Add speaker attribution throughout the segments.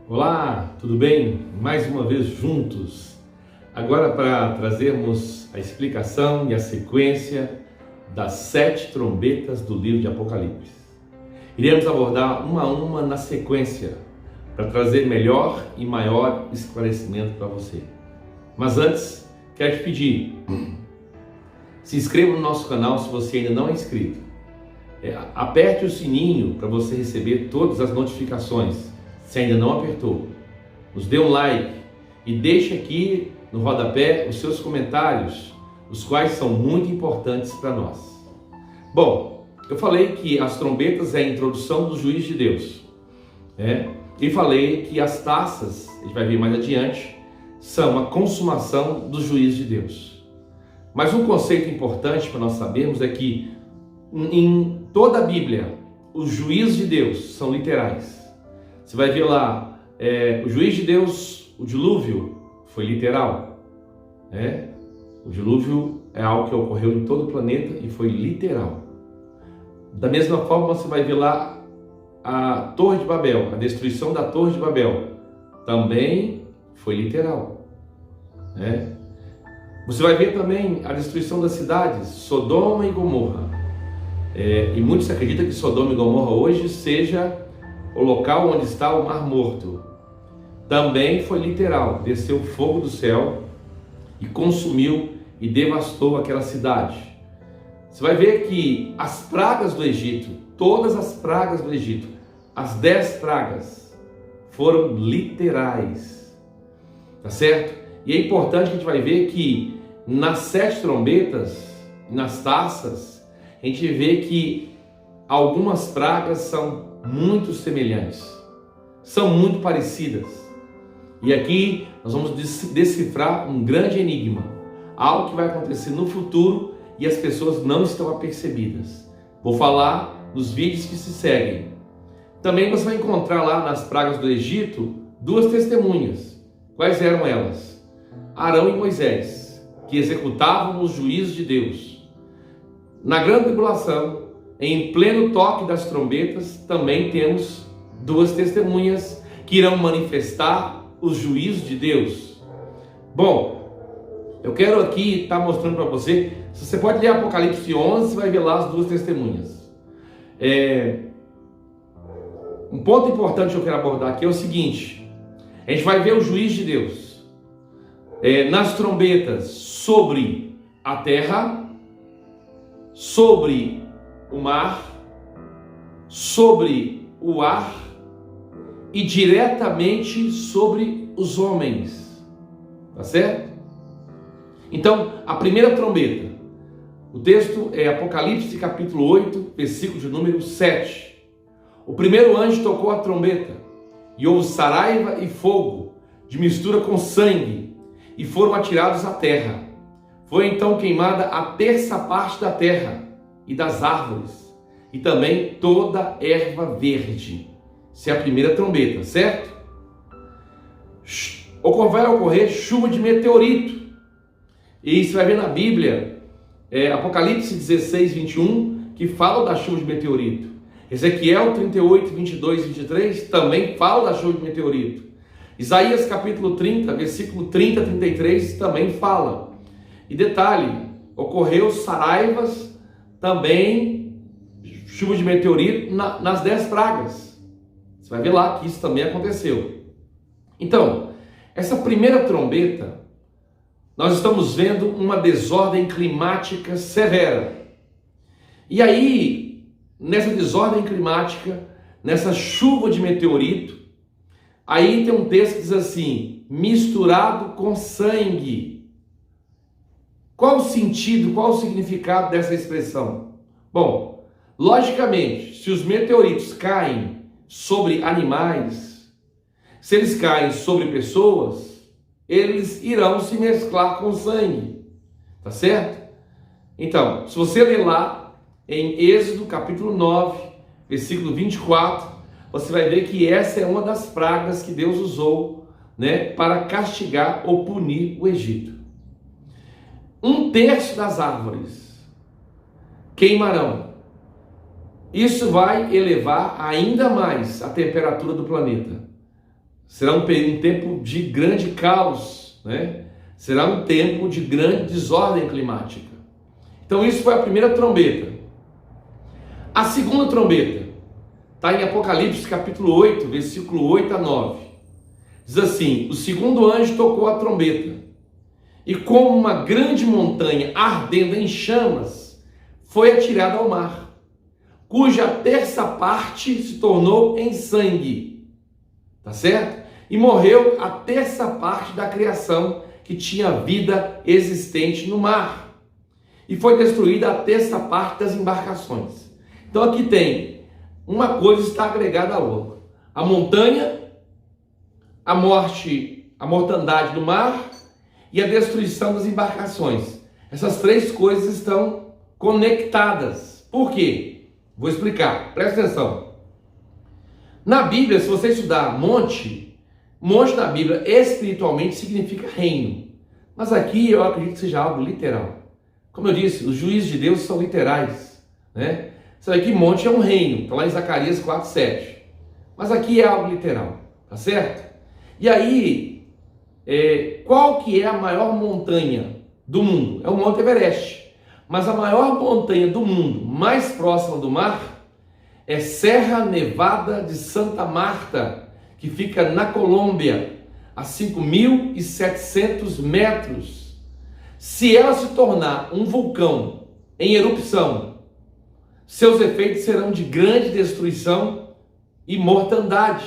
Speaker 1: Olá, tudo bem? Mais uma vez juntos, agora para trazermos a explicação e a sequência das 7 trombetas do livro de Apocalipse. Iremos abordar uma a uma na sequência, para trazer melhor e maior esclarecimento para você. Mas antes, quero te pedir, se inscreva no nosso canal se você ainda não é inscrito. Aperte o sininho para você receber todas as notificações. Se ainda não apertou, nos dê um like e deixe aqui no rodapé os seus comentários, os quais são muito importantes para nós. Bom, eu falei que as trombetas é a introdução do juízo de Deus, e falei que as taças, a gente vai ver mais adiante, são a consumação do juízo de Deus. Mas um conceito importante para nós sabermos é que em toda a Bíblia, os juízos de Deus são literais. Você vai ver lá, o juízo de Deus, o dilúvio, foi literal. O dilúvio é algo que ocorreu em todo o planeta e foi literal. Da mesma forma, você vai ver lá a Torre de Babel, a destruição da Torre de Babel, também foi literal. Você vai ver também a destruição das cidades, Sodoma e Gomorra. E muitos acreditam que Sodoma e Gomorra hoje seja o local onde está o Mar Morto. Também foi literal, desceu fogo do céu e consumiu e devastou aquela cidade. Você vai ver que as pragas do Egito, todas as pragas do Egito, as 10 pragas, foram literais, tá certo? E é importante que a gente vai ver que nas 7 trombetas, nas taças, a gente vê que algumas pragas são muito semelhantes, são muito parecidas. E aqui nós vamos decifrar um grande enigma, algo que vai acontecer no futuro e as pessoas não estão apercebidas. Vou falar nos vídeos que se seguem. Também você vai encontrar lá nas pragas do Egito 2 testemunhas. Quais eram elas? Arão e Moisés, que executavam os juízos de Deus. Na grande tribulação, em pleno toque das trombetas, também temos 2 testemunhas que irão manifestar os juízos de Deus. Bom, eu quero aqui estar mostrando para você, se você pode ler Apocalipse 11, você vai ver lá as 2 testemunhas. Um ponto importante que eu quero abordar aqui é o seguinte: a gente vai ver o juízo de Deus nas trombetas sobre a terra, sobre o mar, sobre o ar e diretamente sobre os homens, tá certo? Então, a primeira trombeta, o texto é Apocalipse capítulo 8, versículo de número 7. O primeiro anjo tocou a trombeta e houve saraiva e fogo de mistura com sangue e foram atirados à terra. Foi então queimada a 1/3 parte da terra e das árvores, e também toda erva verde. Essa é a primeira trombeta, certo? Vai ocorrer chuva de meteorito. E você vai ver na Bíblia, Apocalipse 16, 21, que fala da chuva de meteorito. Ezequiel 38, 22 e 23 também fala da chuva de meteorito. Isaías capítulo 30, versículo 30 a 33 também fala. E detalhe, ocorreu saraivas, também chuva de meteorito nas 10 pragas. Você vai ver lá que isso também aconteceu. Então, essa primeira trombeta, nós estamos vendo uma desordem climática severa. E aí, nessa desordem climática, nessa chuva de meteorito, aí tem um texto que diz assim: misturado com sangue. Qual o sentido, qual o significado dessa expressão? Bom, logicamente, se os meteoritos caem sobre animais, se eles caem sobre pessoas, eles irão se mesclar com sangue, tá certo? Então, se você ler lá em Êxodo capítulo 9, versículo 24, você vai ver que essa é uma das pragas que Deus usou, para castigar ou punir o Egito. 1/3 das árvores queimarão. Isso vai elevar ainda mais a temperatura do planeta. Será um tempo de grande caos, né? Será um tempo de grande desordem climática. Então isso foi a primeira trombeta. A segunda trombeta está em Apocalipse capítulo 8, versículo 8 a 9. Diz assim: o segundo anjo tocou a trombeta, e como uma grande montanha ardendo em chamas, foi atirada ao mar, cuja terça parte se tornou em sangue. Tá certo? E morreu a terça parte da criação que tinha vida existente no mar. E foi destruída a terça parte das embarcações. Então aqui tem uma coisa está agregada à outra: a montanha, a morte, a mortandade do mar e a destruição das embarcações. Essas três coisas estão conectadas. Por quê? Vou explicar, presta atenção. Na Bíblia, se você estudar monte na Bíblia espiritualmente significa reino. Mas aqui eu acredito que seja algo literal. Como eu disse, os juízes de Deus são literais, né? Isso aqui, monte é um reino, está lá em Zacarias 4:7. Mas aqui é algo literal, tá certo? E aí, qual que é a maior montanha do mundo? É o Monte Everest. Mas a maior montanha do mundo, mais próxima do mar, é Serra Nevada de Santa Marta, que fica na Colômbia, a 5.700 metros. Se ela se tornar um vulcão em erupção, seus efeitos serão de grande destruição e mortandade.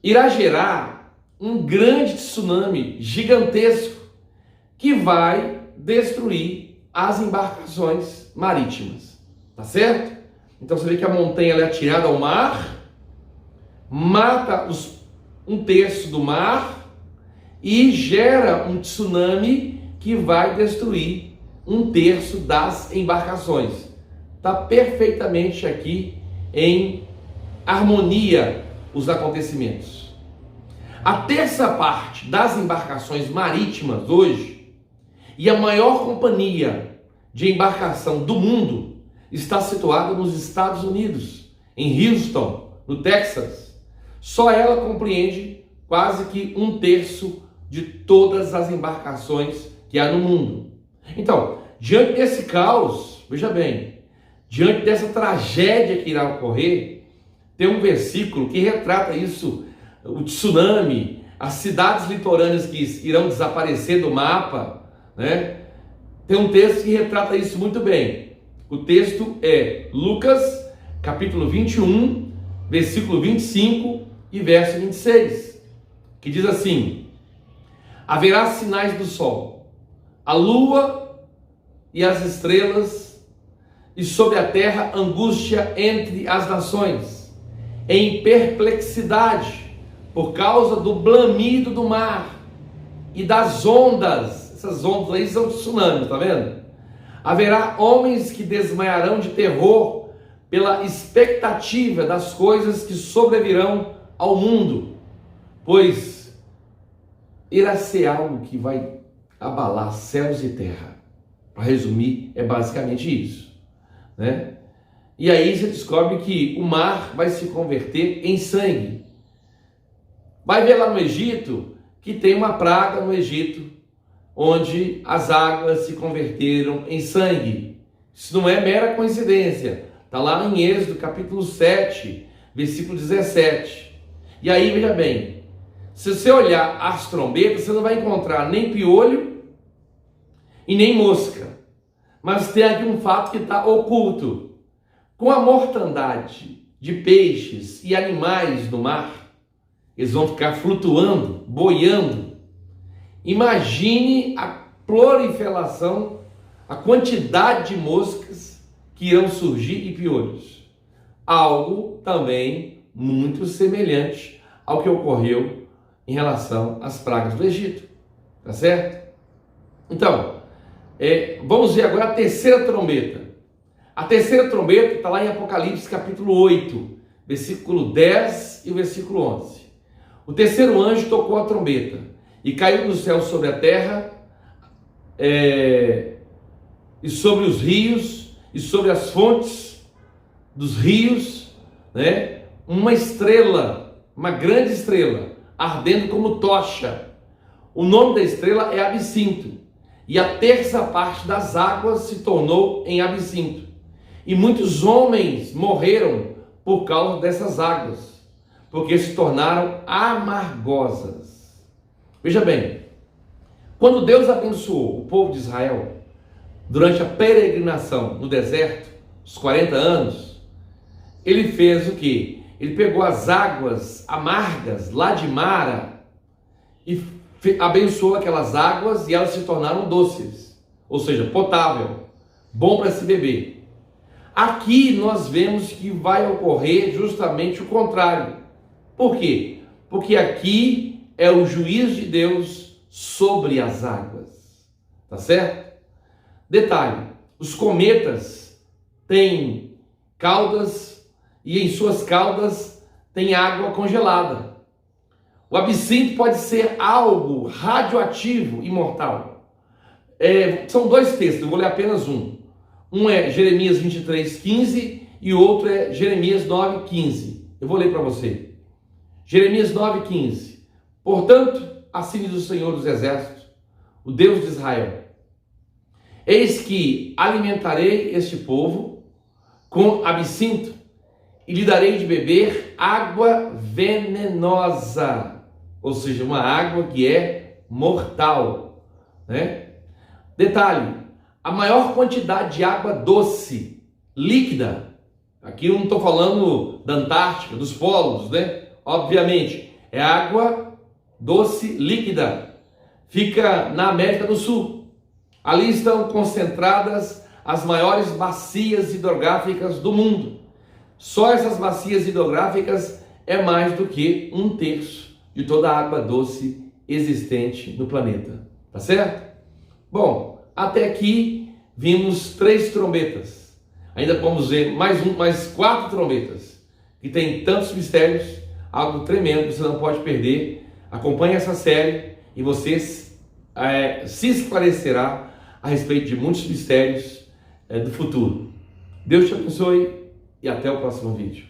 Speaker 1: Irá gerar um grande tsunami gigantesco que vai destruir as embarcações marítimas. Tá certo? Então você vê que a montanha ela é atirada ao mar, mata um terço do mar e gera um tsunami que vai destruir um terço das embarcações. Está perfeitamente aqui em harmonia os acontecimentos. A terça parte das embarcações marítimas hoje e a maior companhia de embarcação do mundo está situada nos Estados Unidos, em Houston, no Texas. Só ela compreende quase que um terço de todas as embarcações que há no mundo. Então, diante desse caos, veja bem, diante dessa tragédia que irá ocorrer, tem um versículo que retrata isso, o tsunami, as cidades litorâneas que irão desaparecer do mapa, né? Tem um texto que retrata isso muito bem. O texto é Lucas, capítulo 21, versículo 25 e verso 26, que diz assim: haverá sinais do sol, a lua e as estrelas, e sobre a terra angústia entre as nações, em perplexidade, por causa do bramido do mar e das ondas. Essas ondas aí são tsunamis, tá vendo? Haverá homens que desmaiarão de terror pela expectativa das coisas que sobrevirão ao mundo, pois irá ser algo que vai abalar céus e terra. Para resumir, é basicamente isso, né? E aí você descobre que o mar vai se converter em sangue. Vai ver lá no Egito que tem uma praga no Egito, onde as águas se converteram em sangue. Isso não é mera coincidência. Está lá em Êxodo capítulo 7, versículo 17. E aí, veja bem, se você olhar as trombetas, você não vai encontrar nem piolho e nem mosca. Mas tem aqui um fato que está oculto. Com a mortandade de peixes e animais no mar, eles vão ficar flutuando, boiando. Imagine a proliferação, a quantidade de moscas que irão surgir e piolhos. Algo também muito semelhante ao que ocorreu em relação às pragas do Egito. Tá certo? Então, vamos ver agora a terceira trombeta. A terceira trombeta está lá em Apocalipse capítulo 8, versículo 10 e o versículo 11. O terceiro anjo tocou a trombeta e caiu do céu sobre a terra e sobre os rios e sobre as fontes dos rios, né? Uma estrela uma grande estrela, ardendo como tocha. O nome da estrela é Absinto, e a terça parte das águas se tornou em absinto. E muitos homens morreram por causa dessas águas, porque se tornaram amargosas. Veja bem, quando Deus abençoou o povo de Israel durante a peregrinação no deserto, os 40 anos, ele fez o quê? Ele pegou as águas amargas lá de Mara e abençoou aquelas águas, e elas se tornaram doces, ou seja, potável, bom para se beber. Aqui nós vemos que vai ocorrer justamente o contrário. Por quê? Porque aqui é o juízo de Deus sobre as águas. Tá certo? Detalhe, os cometas têm caudas e em suas caudas tem água congelada. O absinto pode ser algo radioativo e mortal. São dois textos, eu vou ler apenas um. Um é Jeremias 23:15 e o outro é Jeremias 9:15. Eu vou ler para você. Jeremias 9:15. Portanto, assim diz o Senhor dos Exércitos, o Deus de Israel: eis que alimentarei este povo com absinto e lhe darei de beber água venenosa, ou seja, uma água que é mortal, né? Detalhe, a maior quantidade de água doce, líquida, aqui eu não estou falando da Antártica, dos polos, né? Obviamente, é água doce líquida, fica na América do Sul. Ali estão concentradas as maiores bacias hidrográficas do mundo. Só essas bacias hidrográficas é mais do que 1/3 de toda a água doce existente no planeta. Tá certo? Bom, até aqui vimos 3 trombetas. Ainda vamos ver mais 4 trombetas, que tem tantos mistérios, algo tremendo, você não pode perder. Acompanhe essa série e você se esclarecerá a respeito de muitos mistérios do futuro. Deus te abençoe e até o próximo vídeo.